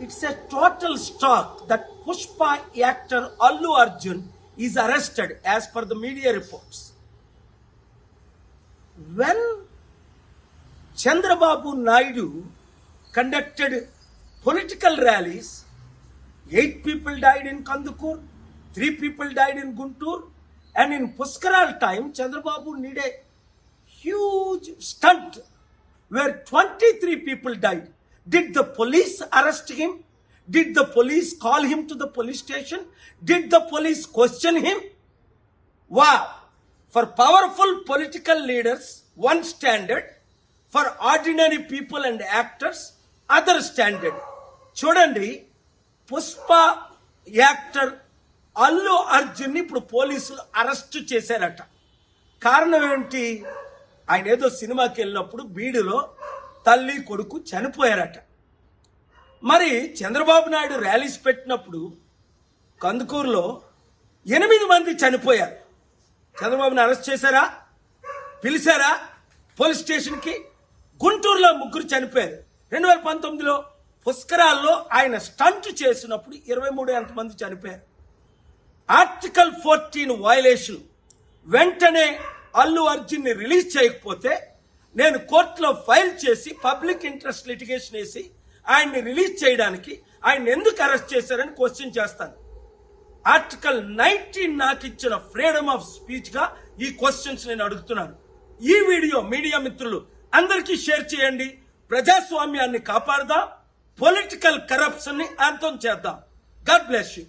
It's a total shock that Pushpa actor Allu Arjun is arrested as per the media reports. When Chandrababu Naidu conducted political rallies, 8 people died in Kandukur, 3 people died in Guntur, and in Puskaral time, Chandrababu need a huge stunt where 23 people died. Did the police arrest him? Did the police call him to the police station? Did the police question him? Wow! For powerful political leaders, one standard. For ordinary people and actors, other standard. చూడండి, Pushpa actor Allu అర్జున్ని ఇప్పుడు పోలీసులు arrest చేశారట. కారణం ఏంటి? ఆయన ఏదో సినిమాకి వెళ్ళినప్పుడు బీడులో తల్లి కొడుకు చనిపోయారట. మరి చంద్రబాబు నాయుడు ర్యాలీస్ పెట్టినప్పుడు కందుకూరులో 8 మంది చనిపోయారు. చంద్రబాబుని అరెస్ట్ చేశారా? పిలిచారా పోలీస్ స్టేషన్కి? గుంటూరులో 3 చనిపోయారు. 2019లో పుష్కరాల్లో ఆయన స్టంట్ చేసినప్పుడు 23 మంది చనిపోయారు. Article 14 violation. వెంటనే అల్లు అర్జున్ని రిలీజ్ చేయకపోతే నేను కోర్టులో ఫైల్ చేసి పబ్లిక్ ఇంట్రెస్ట్ లిటిగేషన్ వేసి ఆయన్ని రిలీజ్ చేయడానికి ఆయన ఎందుకు అరెస్ట్ చేశారని క్వశ్చన్ చేస్తాను. ఆర్టికల్ 19 నాకు ఇచ్చిన ఫ్రీడమ్ ఆఫ్ స్పీచ్ గా ఈ క్వశ్చన్స్ నేను అడుగుతున్నాను. ఈ వీడియో మీడియా మిత్రులు అందరికీ షేర్ చేయండి. ప్రజాస్వామ్యాన్ని కాపాడదాం, పొలిటికల్ కరప్షన్ ని అంతం చేద్దాం. God bless you.